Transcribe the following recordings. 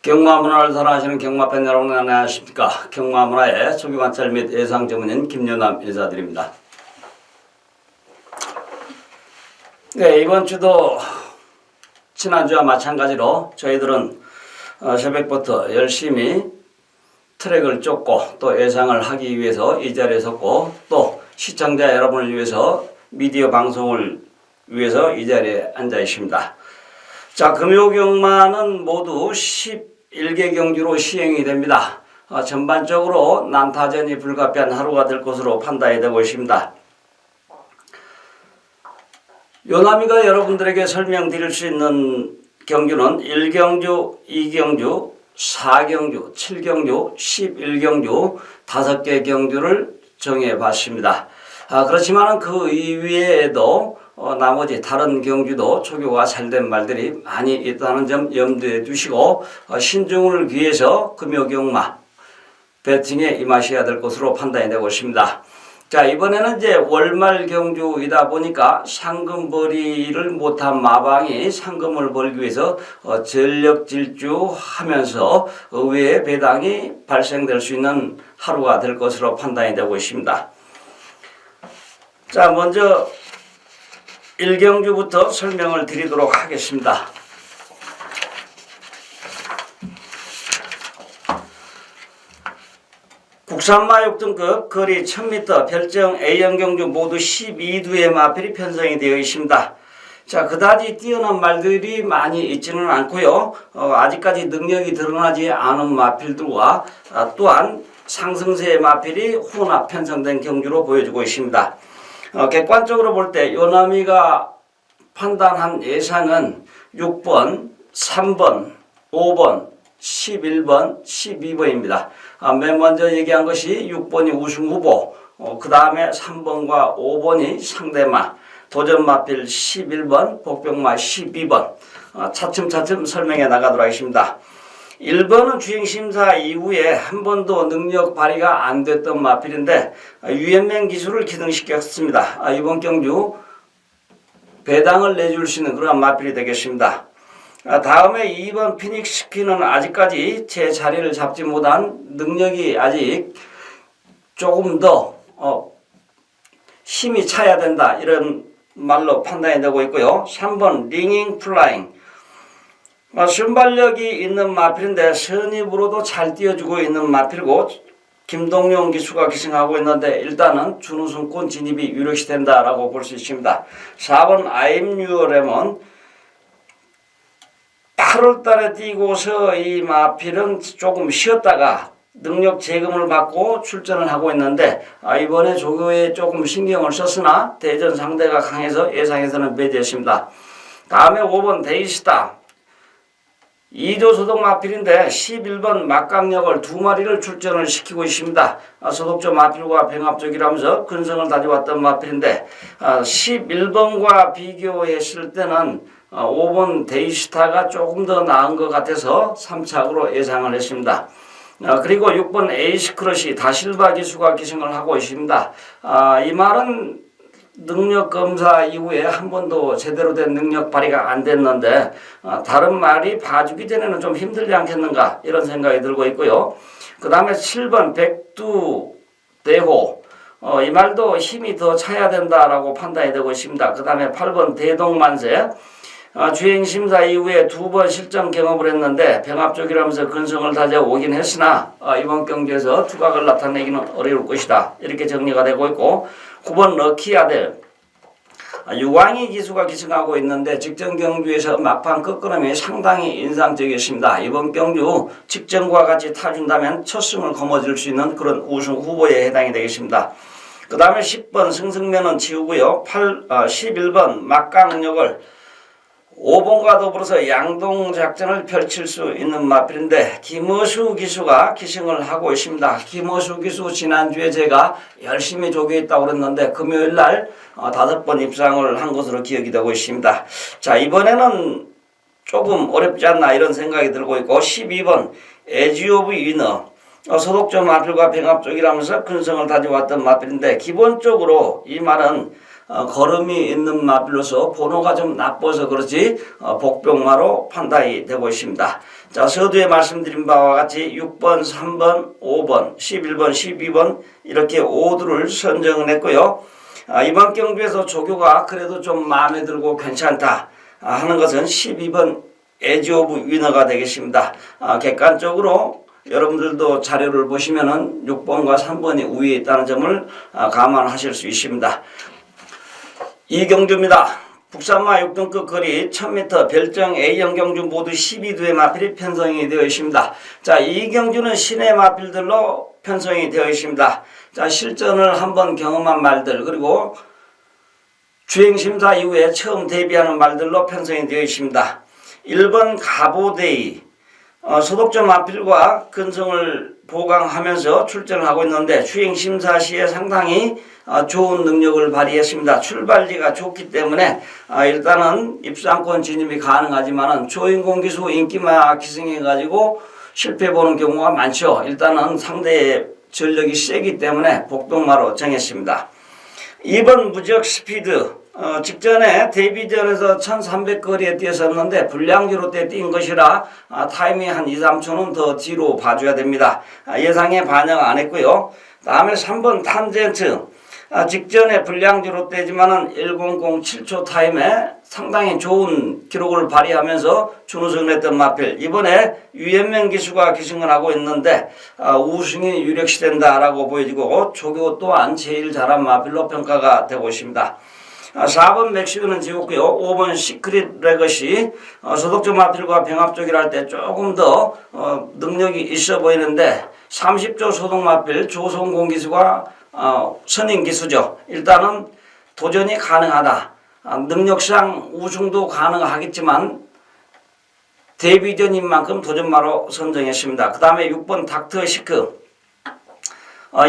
경마문화를 사랑하시는 경마팬 여러분 안녕하십니까. 경마문화의 초기관찰 및 예상 전문인 김연남 인사드립니다. 네, 이번 주도 지난주와 마찬가지로 저희들은 새벽부터 열심히 트랙을 쫓고 또 예상을 하기 위해서 이 자리에 섰고 또 시청자 여러분을 위해서 미디어 방송을 위해서 이 자리에 앉아 있습니다. 자, 금요경마는 모두 11개 경주로 시행이 됩니다. 전반적으로 난타전이 불가피한 하루가 될 것으로 판단이 되고 있습니다. 요남이가 여러분들에게 설명드릴 수 있는 경주는 1경주, 2경주, 4경주, 7경주, 11경주 5개 경주를 정해봤습니다. 그렇지만 그 이외에도 나머지 다른 경주도 초교가 잘된 말들이 많이 있다는 점 염두에 두시고 신중을 기해서 금요경마 배팅에 임하셔야 될 것으로 판단이 되고 있습니다. 자, 이번에는 이제 월말 경주이다 보니까 상금벌이를 못한 마방이 상금을 벌기 위해서 전력 질주하면서 의외의 배당이 발생될 수 있는 하루가 될 것으로 판단이 되고 있습니다. 자, 먼저 1경주부터 설명을 드리도록 하겠습니다. 국산마 6등급 거리 1000m 별정 A형 경주 모두 12두의 마필이 편성이 되어 있습니다. 자, 그다지 뛰어난 말들이 많이 있지는 않고요. 아직까지 능력이 드러나지 않은 마필들과 또한 상승세의 마필이 혼합 편성된 경주로 보여주고 있습니다. 객관적으로 볼 때 요남이가 판단한 예상은 6번, 3번, 5번, 11번, 12번입니다. 맨 먼저 얘기한 것이 6번이 우승후보, 그 다음에 3번과 5번이 상대마, 도전마필 11번, 복병마 12번 차츰차츰 설명해 나가도록 하겠습니다. 1번은 주행심사 이후에 한 번도 능력 발휘가 안 됐던 마필인데 유연맹 기술을 기능시켰습니다. 이번 경주 배당을 내줄 수 있는 그런 마필이 되겠습니다. 다음에 2번 피닉스키는 아직까지 제 자리를 잡지 못한 능력이 아직 조금 더 힘이 차야 된다 이런 말로 판단이 되고 있고요. 3번 링잉 플라잉 순발력이 있는 마필인데 선입으로도 잘 뛰어주고 있는 마필이고 김동용 기수가 기승하고 있는데 일단은 준우승권 진입이 유력시 된다라고 볼 수 있습니다. 4번 I'm Your Lemon 8월 달에 뛰고서 이 마필은 조금 쉬었다가 능력 재검을 받고 출전을 하고 있는데 이번에 조교에 조금 신경을 썼으나 대전 상대가 강해서 예상에서는 배제했습니다. 다음에 5번 데이스타 2조 소독 마필인데 11번 막강력을 2마리를 출전을 시키고 있습니다. 소독조 마필과 병합적이라면서 근성을 다져왔던 마필인데 11번과 비교했을 때는 5번 데이스타가 조금 더 나은 것 같아서 3착으로 예상을 했습니다. 그리고 6번 에이스크러시 다실바 기수가 기승을 하고 있습니다. 이 말은 능력 검사 이후에 한 번도 제대로 된 능력 발휘가 안 됐는데 다른 말이 봐주기 전에는 좀 힘들지 않겠는가 이런 생각이 들고 있고요. 그 다음에 7번 백두대호 이 말도 힘이 더 차야 된다라고 판단이 되고 있습니다. 그 다음에 8번 대동만세 주행심사 이후에 2번 실전 경험을 했는데 병합적이라면서 근성을 다져오긴 했으나 이번 경기에서 두각을 나타내기는 어려울 것이다 이렇게 정리가 되고 있고 9번 럭키아델 유광희 기수가 기승하고 있는데 직전 경주에서 막판 끝걸음이 상당히 인상적이었습니다. 이번 경주 직전과 같이 타준다면 첫 승을 거머쥘 수 있는 그런 우승 후보에 해당이 되겠습니다. 그 다음에 10번 승승면은 지우고요. 11번 막강력을 5번과 더불어서 양동작전을 펼칠 수 있는 마필인데 김어수 기수가 기승을 하고 있습니다. 김어수 기수 지난주에 제가 열심히 조교했다고 그랬는데 금요일날 5번 입상을 한 것으로 기억이 되고 있습니다. 자, 이번에는 조금 어렵지 않나 이런 생각이 들고 있고 12번 에지 오브 위너 소독조 마필과 병합적이라면서 근성을 다져왔던 마필인데 기본적으로 이 말은 걸음이 있는 마필로서 번호가 좀 나빠서 그렇지 복병마로 판단이 되고 있습니다. 자, 서두에 말씀드린 바와 같이 6번, 3번, 5번, 11번, 12번 이렇게 5두를 선정을 했고요. 이번 경주에서 조교가 그래도 좀 마음에 들고 괜찮다 하는 것은 12번 에지 오브 위너가 되겠습니다. 객관적으로 여러분들도 자료를 보시면은 6번과 3번이 우위에 있다는 점을 감안하실 수 있습니다. 이 경주입니다. 국산마 6등급 거리 1000m 별정 A형 경주 모두 12두의 마필이 편성이 되어 있습니다. 자, 이 경주는 시내 마필들로 편성이 되어 있습니다. 자, 실전을 한번 경험한 말들 그리고 주행심사 이후에 처음 데뷔하는 말들로 편성이 되어 있습니다. 1번 가보데이 소독점 마필과 근성을 보강하면서 출전을 하고 있는데 주행심사 시에 상당히 좋은 능력을 발휘했습니다. 출발지가 좋기 때문에 일단은 입상권 진입이 가능하지만은 주인공 기수 인기마 기승해가지고 실패보는 경우가 많죠. 일단은 상대의 전력이 세기 때문에 복동마로 정했습니다. 2번 무적 스피드 직전에 데뷔전에서 1300거리에 뛰었었는데 불량주로 때 뛴 것이라 타임이 한 2, 3초는 더 뒤로 봐줘야 됩니다. 예상에 반영 안 했고요. 다음에 3번 탄젠트 직전에 불량주로 떼지만은 1007초 타임에 상당히 좋은 기록을 발휘하면서 준우승을 했던 마필. 이번에 유현명 기수가 기승을 하고 있는데 우승이 유력시된다라고 보여지고 조교 또한 제일 잘한 마필로 평가가 되고 있습니다. 4번 맥시브는 지웠고요. 5번 시크릿 레거시 소독점 마필과 병합쪽이라 할 때 조금 더 능력이 있어 보이는데 30조 소독 마필 조성공 기수가 선임 기수죠. 일단은 도전이 가능하다. 능력상 우승도 가능하겠지만 데뷔전인 만큼 도전마로 선정했습니다. 그 다음에 6번 닥터 시크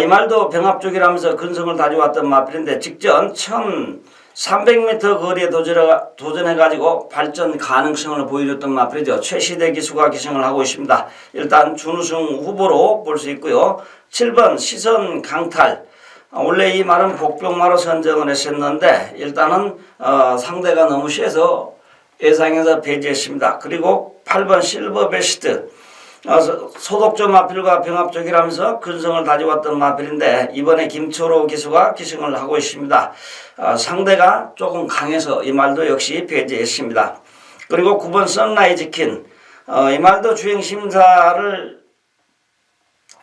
이 말도 병합쪽이라면서 근성을 다져왔던 마필인데 직전 1300m 거리에 도전해가지고 발전 가능성을 보여줬던 마필이죠. 최시대 기수가 기승을 하고 있습니다. 일단 준우승 후보로 볼 수 있고요. 7번 시선 강탈 원래 이 말은 복병마로 선정을 했었는데 일단은 상대가 너무 세서 예상에서 배제했습니다. 그리고 8번 실버 베스트 소독점 마필과 병합쪽이라면서 근성을 다져왔던 마필인데 이번에 김초로 기수가 기승을 하고 있습니다. 상대가 조금 강해서 이 말도 역시 배제했습니다. 그리고 9번 선라이즈 킨 이 말도 주행심사를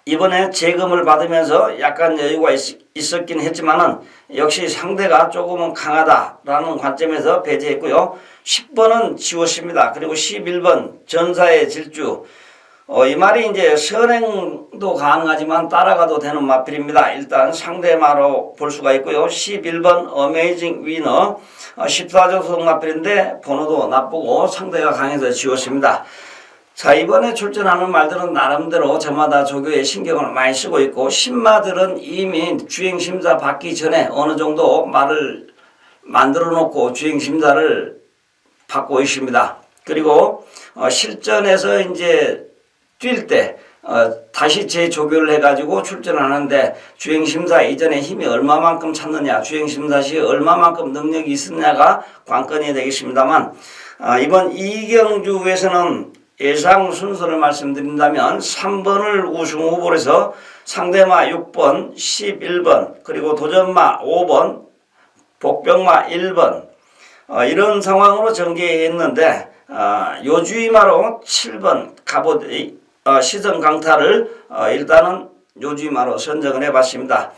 이번에 재검을 받으면서 약간 여유가 있었긴 했지만은 역시 상대가 조금은 강하다라는 관점에서 배제했고요. 10번은 지웠습니다. 그리고 11번 전사의 질주 이 말이 이제 선행도 가능하지만 따라가도 되는 마필입니다. 일단 상대마로 볼 수가 있고요. 11번 어메이징 위너 14조 소속 마필인데 번호도 나쁘고 상대가 강해서 지웠습니다. 자, 이번에 출전하는 말들은 나름대로 저마다 조교에 신경을 많이 쓰고 있고 신마들은 이미 주행심사 받기 전에 어느 정도 말을 만들어 놓고 주행심사를 받고 있습니다. 그리고 실전에서 이제 뛸 때 다시 재조교를 해가지고 출전하는데 주행심사 이전에 힘이 얼마만큼 찼느냐 주행심사 시에 얼마만큼 능력이 있었냐가 관건이 되겠습니다만 이번 이경주에서는 예상 순서를 말씀드린다면 3번을 우승 후보로 해서 상대마 6번, 11번, 그리고 도전마 5번, 복병마 1번 이런 상황으로 전개했는데 요주이마로 7번 가보데이 시선 강타를 일단은 요주이마로 선정을 해봤습니다.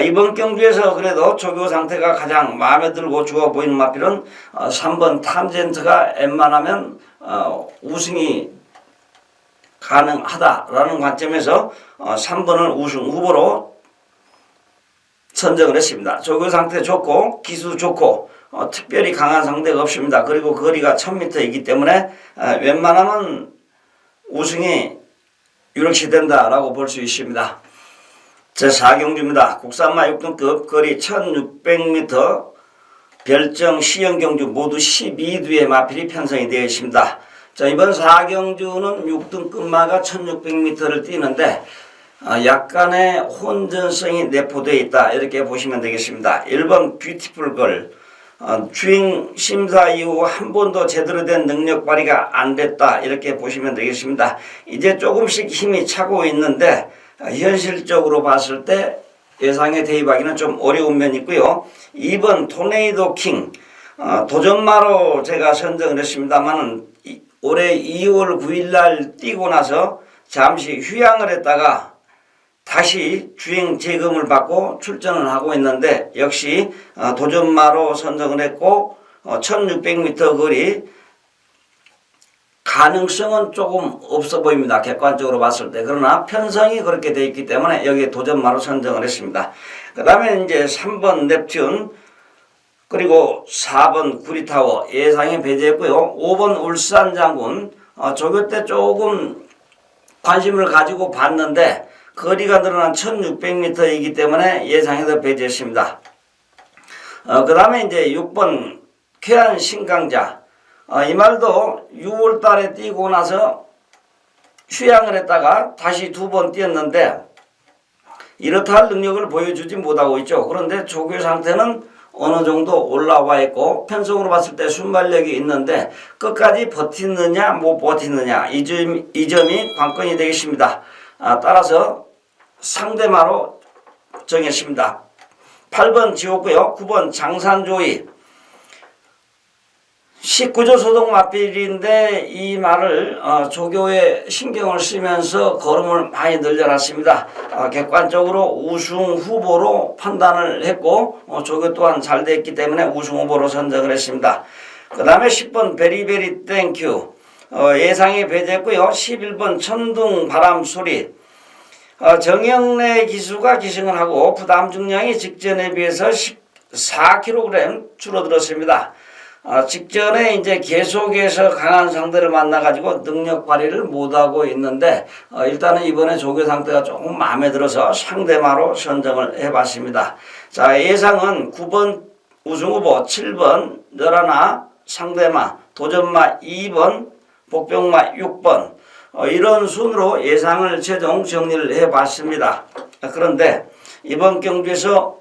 이번 경주에서 그래도 조교 상태가 가장 마음에 들고 좋아 보이는 마필은 3번 탄젠트가 웬만하면 우승이 가능하다라는 관점에서 3번을 우승 후보로 선정을 했습니다. 조교 상태 좋고 기수 좋고 특별히 강한 상대가 없습니다. 그리고 거리가 1000m이기 때문에 웬만하면 우승이 유력시 된다라고 볼 수 있습니다. 제4경주입니다. 국산마 6등급 거리 1600m 별정 시형 경주 모두 12두의 마필이 편성이 되어 있습니다. 자, 이번 4경주는 6등급 마가 1600m를 뛰는데 약간의 혼전성이 내포되어 있다 이렇게 보시면 되겠습니다. 1번 뷰티풀 걸 주행 심사 이후 한 번도 제대로 된 능력 발휘가 안 됐다 이렇게 보시면 되겠습니다. 이제 조금씩 힘이 차고 있는데 현실적으로 봤을 때 예상에 대입하기는 좀 어려운 면이 있고요. 2번 토네이도 킹 도전마로 제가 선정을 했습니다만 올해 2월 9일 날 뛰고 나서 잠시 휴양을 했다가 다시 주행 재검을 받고 출전을 하고 있는데 역시 도전마로 선정을 했고 1600m 거리 가능성은 조금 없어 보입니다. 객관적으로 봤을 때. 그러나 편성이 그렇게 되어 있기 때문에 여기에 도전마로 선정을 했습니다. 그 다음에 이제 3번 넵튠 그리고 4번 구리타워 예상에 배제했고요. 5번 울산장군 조교 때 조금 관심을 가지고 봤는데 거리가 늘어난 1600m이기 때문에 예상에서 배제했습니다. 그 다음에 이제 6번 쾌한 신강자 이 말도 6월 달에 뛰고 나서 휴양을 했다가 다시 2번 뛰었는데 이렇다 할 능력을 보여주지 못하고 있죠. 그런데 조교 상태는 어느 정도 올라와 있고 편성으로 봤을 때 순발력이 있는데 끝까지 버티느냐 못 버티느냐 이 점이 관건이 되겠습니다. 따라서 상대마로 정했습니다. 8번 지웠고요. 9번 장산조이 19조 소독 맞비리인데 이 말을 조교에 신경을 쓰면서 걸음을 많이 늘려놨습니다. 객관적으로 우승 후보로 판단을 했고 조교 또한 잘 됐기 때문에 우승 후보로 선정을 했습니다. 그 다음에 10번 베리베리 땡큐 예상에 배제했고요. 11번 천둥 바람소리 정영래 기수가 기승을 하고 부담 중량이 직전에 비해서 14kg 줄어들었습니다. 직전에 이제 계속해서 강한 상대를 만나가지고 능력 발휘를 못하고 있는데 일단은 이번에 조교 상태가 조금 마음에 들어서 상대마로 선정을 해봤습니다. 자 예상은 9번 우승후보 7번 너라나 상대마 도전마 2번 복병마 6번 이런 순으로 예상을 최종 정리를 해봤습니다. 그런데 이번 경기에서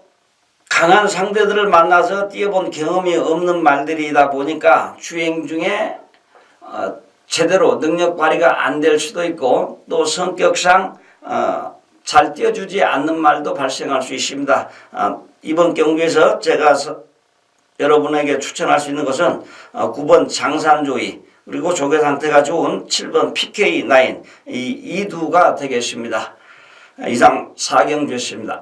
강한 상대들을 만나서 뛰어본 경험이 없는 말들이다 보니까 주행 중에 제대로 능력 발휘가 안 될 수도 있고 또 성격상 잘 뛰어주지 않는 말도 발생할 수 있습니다. 이번 경기에서 제가 여러분에게 추천할 수 있는 것은 9번 장산조이 그리고 조교 상태가 좋은 7번 PK9 이 두가 되겠습니다. 이상 4경주였습니다.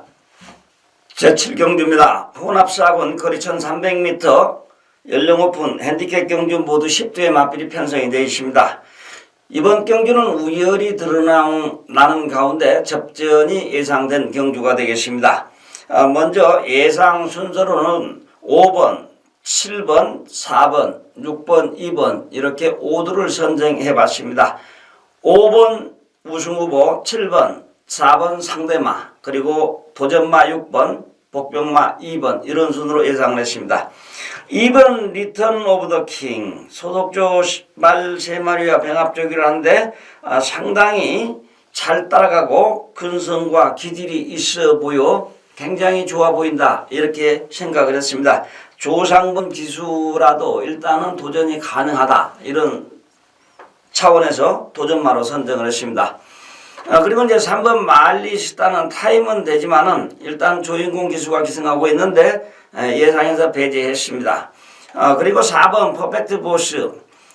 제7경주입니다. 혼합사군 거리 1300m 연령 오픈 핸디캡 경주 모두 10두의 맞비리 편성이 되어 있습니다. 이번 경주는 우열이 드러나는 가운데 접전이 예상된 경주가 되겠습니다. 먼저 예상 순서로는 5번, 7번, 4번, 6번, 2번 이렇게 5두를 선정해 봤습니다. 5번 우승후보 7번, 4번 상대마 그리고 도전마 6번, 복병마 2번 이런 순으로 예상을 했습니다. 2번 리턴 오브 더 킹 소독조 말 3마리와 병합조기를 하는데 상당히 잘 따라가고 근성과 기질이 있어 보여 굉장히 좋아 보인다 이렇게 생각을 했습니다. 조상분 기수라도 일단은 도전이 가능하다 이런 차원에서 도전마로 선정을 했습니다. 그리고 이제 3번 말리시다는 타임은 되지만은 일단 조인공 기수가 기승하고 있는데 예상에서 배제했습니다. 그리고 4번 퍼펙트 보스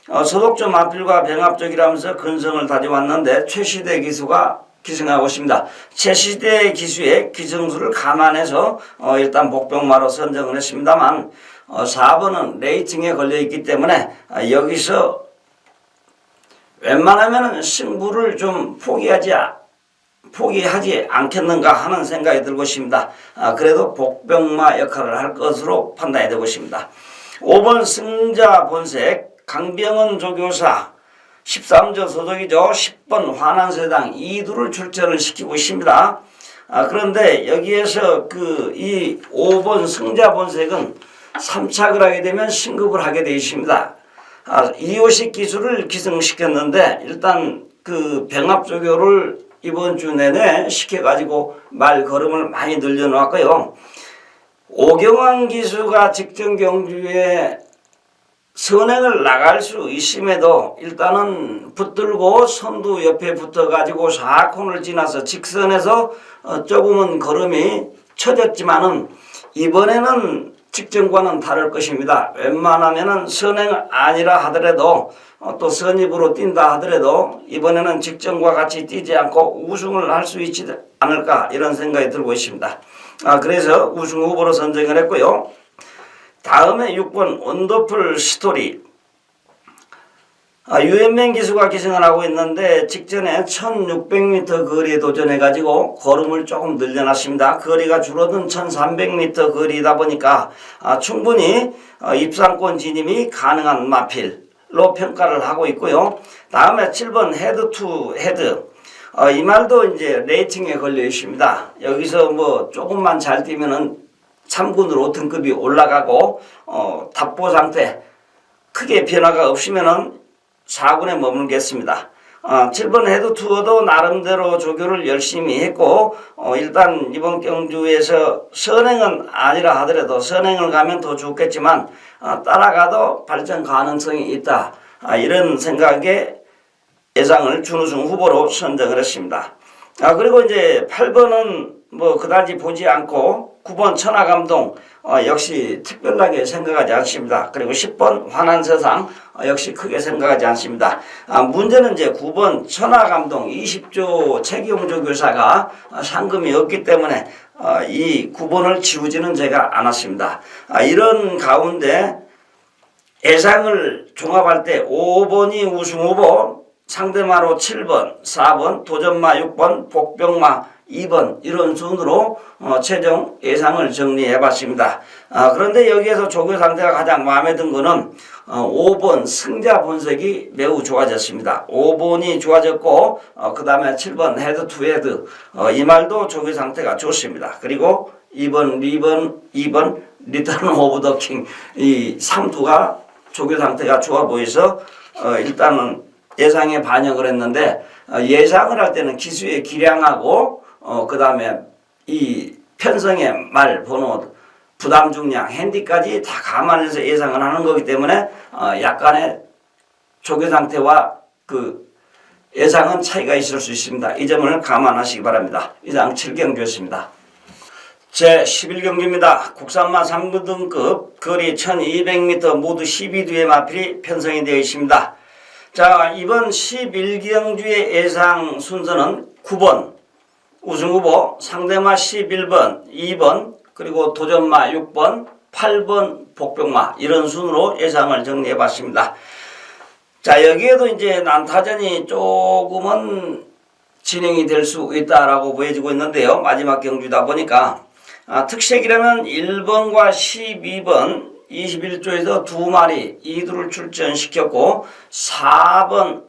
소독조 마필과 병합적이라면서 근성을 다져왔는데 최시대 기수가 기승하고 있습니다. 최시대 기수의 기승수를 감안해서 일단 복병마로 선정을 했습니다만 4번은 레이팅에 걸려있기 때문에 여기서 웬만하면 승부를 좀 포기하지 않겠는가 하는 생각이 들고 있습니다. 그래도 복병마 역할을 할 것으로 판단이 되고 있습니다. 5번 승자 본색 강병은 조교사 13조 소속이죠. 10번 환안세당 2두를 출전을 시키고 있습니다. 그런데 여기에서 이 5번 승자 본색은 3착을 하게 되면 승급을 하게 되어 있습니다. 이호식 기수를 기승시켰는데 일단 병합조교를 이번 주 내내 시켜가지고 말 걸음을 많이 늘려놓았고요. 오경환 기수가 직전 경주에 선행을 나갈 수 있음에도 일단은 붙들고 선두 옆에 붙어가지고 4코너를 지나서 직선에서 조금은 걸음이 처졌지만은 이번에는 직전과는 다를 것입니다. 웬만하면은 선행 아니라 하더라도 또 선입으로 뛴다 하더라도 이번에는 직전과 같이 뛰지 않고 우승을 할 수 있지 않을까 이런 생각이 들고 있습니다. 그래서 우승 후보로 선정을 했고요. 다음에 6번 원더풀 스토리. 유현명 기수가 기승을 하고 있는데 직전에 1600m 거리에 도전해가지고 걸음을 조금 늘려놨습니다. 거리가 줄어든 1300m 거리다 보니까 충분히 입상권 진입이 가능한 마필로 평가를 하고 있고요. 다음에 7번 헤드 투 헤드. 이 말도 이제 레이팅에 걸려 있습니다. 여기서 뭐 조금만 잘 뛰면은 3군으로 등급이 올라가고 답보 상태 크게 변화가 없으면은 4군에 머물겠습니다. 7번 헤드 투어도 나름대로 조교를 열심히 했고 일단 이번 경주에서 선행은 아니라 하더라도 선행을 가면 더 좋겠지만 따라가도 발전 가능성이 있다. 이런 생각에 예상을 준우승 후보로 선정을 했습니다. 그리고 이제 8번은 뭐 그다지 보지 않고 9번 천하감동 역시 특별하게 생각하지 않습니다. 그리고 10번 환한세상 역시 크게 생각하지 않습니다. 문제는 이제 9번 천하감동 20조 최경조 교사가 상금이 없기 때문에 이 9번을 지우지는 제가 않았습니다. 이런 가운데 예상을 종합할 때 5번이 우승 후보, 상대마로 7번, 4번, 도전마 6번, 복병마 2번 이런 순으로 최종 예상을 정리해 봤습니다. 그런데 여기에서 조교 상태가 가장 마음에 든 거는 5번 승자 본색이 매우 좋아졌습니다. 5번이 좋아졌고 그 다음에 7번 헤드 투 헤드 이 말도 조교 상태가 좋습니다. 그리고 2번 리턴 오브 더 킹 이 3두가 조교 상태가 좋아 보여서 일단은 예상에 반영을 했는데 예상을 할 때는 기수의 기량하고 그 다음에 이 편성의 말 번호 부담 중량 핸디까지 다 감안해서 예상을 하는 거기 때문에 약간의 조교 상태와 그 예상은 차이가 있을 수 있습니다. 이 점을 감안하시기 바랍니다. 이상 7경주였습니다. 제11경기입니다. 국산마 3부 등급 거리 1200m 모두 12두의 마필이 편성이 되어 있습니다. 자, 이번 11경주의 예상 순서는 9번 우승후보, 상대마 11번, 2번, 그리고 도전마 6번, 8번 복병마 이런 순으로 예상을 정리해 봤습니다. 자, 여기에도 이제 난타전이 조금은 진행이 될 수 있다라고 보여지고 있는데요. 마지막 경주다 보니까 특색이라면 1번과 12번 21조에서 2마리 2두를 출전시켰고 4번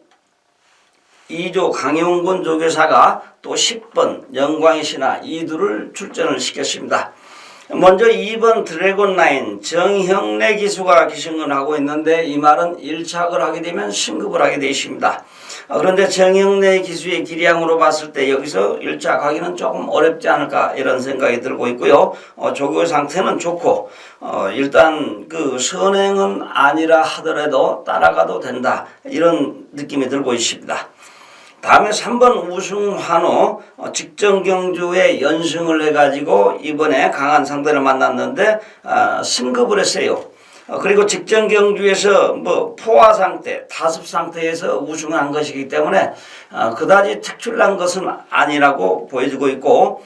2조 강용곤 조교사가 또 10번 영광의 신하 2두를 출전을 시켰습니다. 먼저 2번 드래곤라인 정형래 기수가 기승을 하고 있는데 이 말은 1착을 하게 되면 승급을 하게 되어 있습니다. 그런데 정형래 기수의 기량으로 봤을 때 여기서 1착하기는 조금 어렵지 않을까 이런 생각이 들고 있고요. 조교 상태는 좋고 일단 그 선행은 아니라 하더라도 따라가도 된다 이런 느낌이 들고 있습니다. 다음에 3번 우승환호 직전 경주에 연승을 해가지고 이번에 강한 상대를 만났는데 승급을 했어요. 그리고 직전 경주에서 뭐 포화 상태, 타습 상태에서 우승을 한 것이기 때문에 그다지 특출난 것은 아니라고 보여지고 있고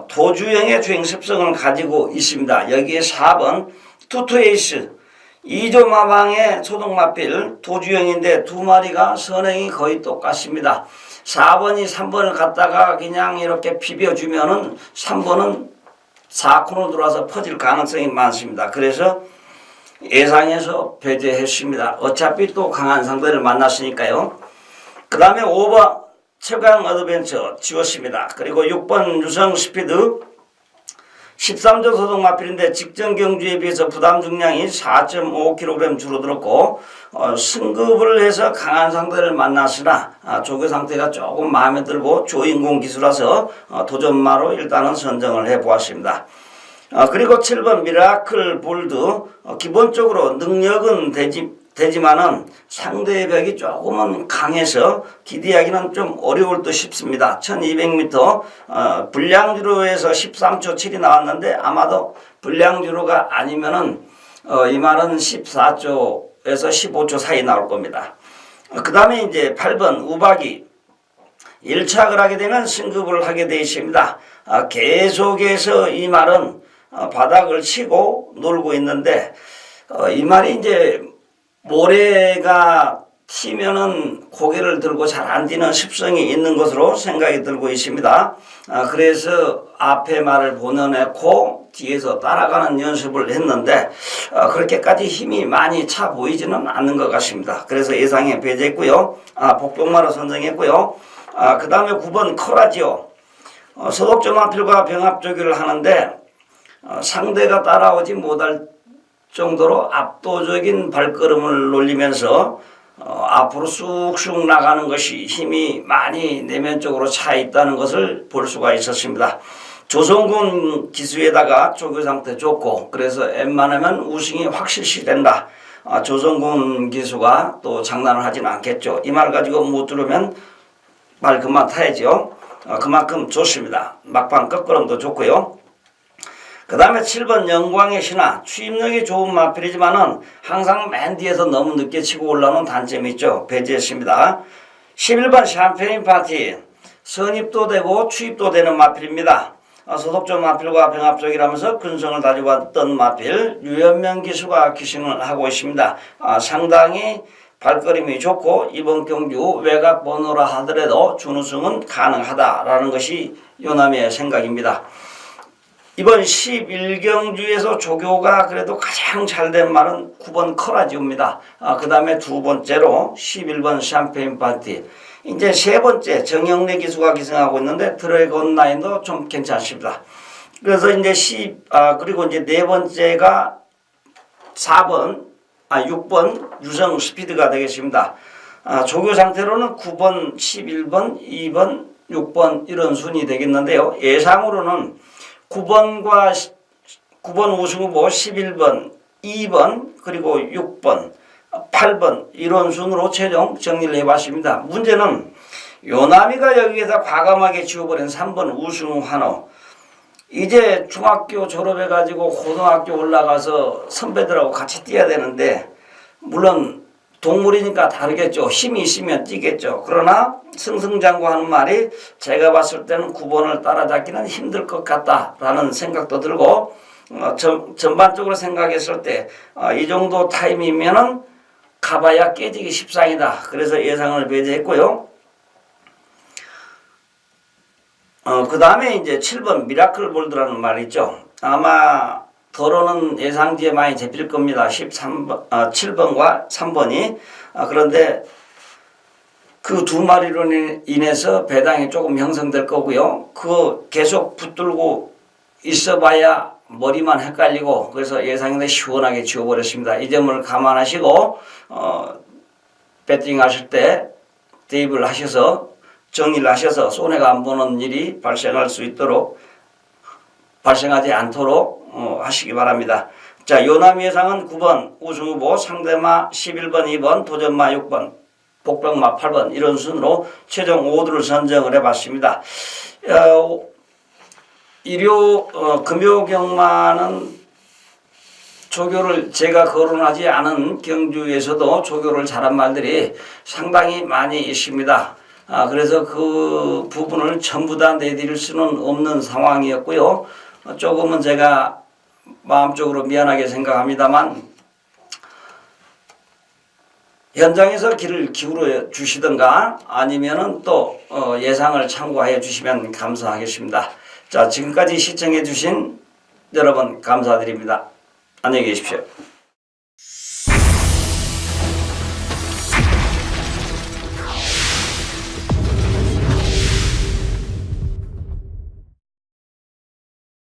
도주형의 주행 습성을 가지고 있습니다. 여기에 4번 투투에이스 2조 마방의 소독마필 도주형인데 두 마리가 선행이 거의 똑같습니다. 4번이 3번을 갖다가 그냥 이렇게 비벼주면은 3번은 4코너 들어와서 퍼질 가능성이 많습니다. 그래서 예상해서 배제했습니다. 어차피 또 강한 상대를 만났으니까요. 그 다음에 5번 최강 어드벤처 지웠습니다. 그리고 6번 유성 스피드 13조 소속 마필인데 직전 경주에 비해서 부담 중량이 4.5kg 줄어들었고 승급을 해서 강한 상대를 만났으나 조교 상태가 조금 마음에 들고 조인공 기수라서 도전마로 일단은 선정을 해보았습니다. 그리고 7번 미라클 볼드 기본적으로 능력은 되지만은 상대의 벽이 조금은 강해서 기대하기는 좀 어려울 듯 싶습니다. 1200m 불량주로에서 13초 7이 나왔는데 아마도 불량주로가 아니면은 이 말은 14조에서 15조 사이 나올 겁니다. 그 다음에 이제 8번 우박이 1착을 하게 되면 승급을 하게 되어 있습니다. 계속해서 이 말은 바닥을 치고 놀고 있는데 이 말이 이제 모래가 튀면은 고개를 들고 잘 안 뛰는 습성이 있는 것으로 생각이 들고 있습니다. 그래서 앞에 말을 보내놓고 뒤에서 따라가는 연습을 했는데 그렇게까지 힘이 많이 차 보이지는 않는 것 같습니다. 그래서 예상에 배제했고요. 복병마로 선정했고요. 그 다음에 9번 커라지오 소독점 마필과 병합 조교를 하는데 상대가 따라오지 못할 정도로 압도적인 발걸음을 놀리면서 앞으로 쑥쑥 나가는 것이 힘이 많이 내면적으로 차 있다는 것을 볼 수가 있었습니다. 조성군 기수에다가 조교 상태 좋고 그래서 웬만하면 우승이 확실시 된다. 조성군 기수가 또 장난을 하지는 않겠죠. 이 말 가지고 못 들으면 말 그만 타야죠. 그만큼 좋습니다. 막판 끝걸음도 좋고요. 그 다음에 7번 영광의 신화 추임력이 좋은 마필이지만은 항상 맨 뒤에서 너무 늦게 치고 올라오는 단점이 있죠. 배제했습니다. 11번 샴페인 파티 선입도 되고 추입도 되는 마필입니다. 소속점 마필과 병합적이라면서 근성을 다지고 왔던 마필 유연명 기수가 기승을 하고 있습니다. 상당히 발걸음이 좋고 이번 경주 외곽 번호라 하더라도 준우승은 가능하다라는 것이 요남의 생각입니다. 이번 11경주에서 조교가 그래도 가장 잘된 말은 9번 커라지오입니다. 그 다음에 두 번째로 11번 샴페인 파티. 이제 세 번째 정영래 기수가 기승하고 있는데 드래곤 라인도 좀 괜찮습니다. 그래서 이제 그리고 이제 네 번째가 6번 유성 스피드가 되겠습니다. 조교 상태로는 9번, 11번, 2번, 6번 이런 순이 되겠는데요. 예상으로는 9번 우승 후보 11번, 2번, 그리고 6번, 8번 이런 순으로 최종 정리를 해봤습니다. 문제는 요남이가 여기에다 과감하게 지워버린 3번 우승 환호. 이제 중학교 졸업해가지고 고등학교 올라가서 선배들하고 같이 뛰어야 되는데 물론 동물이니까 다르겠죠. 힘이 있으면 뛰겠죠. 그러나 승승장구하는 말이 제가 봤을 때는 9번을 따라잡기는 힘들 것 같다라는 생각도 들고 전반적으로 생각했을 때 이 정도 타임이면은 가봐야 깨지기 십상이다. 그래서 예상을 배제했고요. 그 다음에 이제 7번 미라클 볼드라는 말이 있죠. 아마 도로는 예상지에 많이 잡힐 겁니다. 7번과 3번이. 그런데 그 두 마리로 인해서 배당이 조금 형성될 거고요. 그거 계속 붙들고 있어봐야 머리만 헷갈리고 그래서 예상인데 시원하게 지워버렸습니다. 이 점을 감안하시고 배팅 하실 때 대입을 하셔서 정리를 하셔서 손해가 안 보는 일이 발생하지 않도록 하시기 바랍니다. 자, 요남 예상은 9번 우승후보 상대마 11번 2번 도전마 6번 복병마 8번 이런 순으로 최종 5두를 선정을 해봤습니다. 금요경마는 조교를 제가 거론하지 않은 경주에서도 조교를 잘한 말들이 상당히 많이 있습니다. 그래서 그 부분을 전부 다 내드릴 수는 없는 상황이었고요. 조금은 제가 마음적으로 미안하게 생각합니다만 현장에서 귀를 기울여 주시든가 아니면은 또 예상을 참고하여 주시면 감사하겠습니다. 자, 지금까지 시청해 주신 여러분 감사드립니다. 안녕히 계십시오.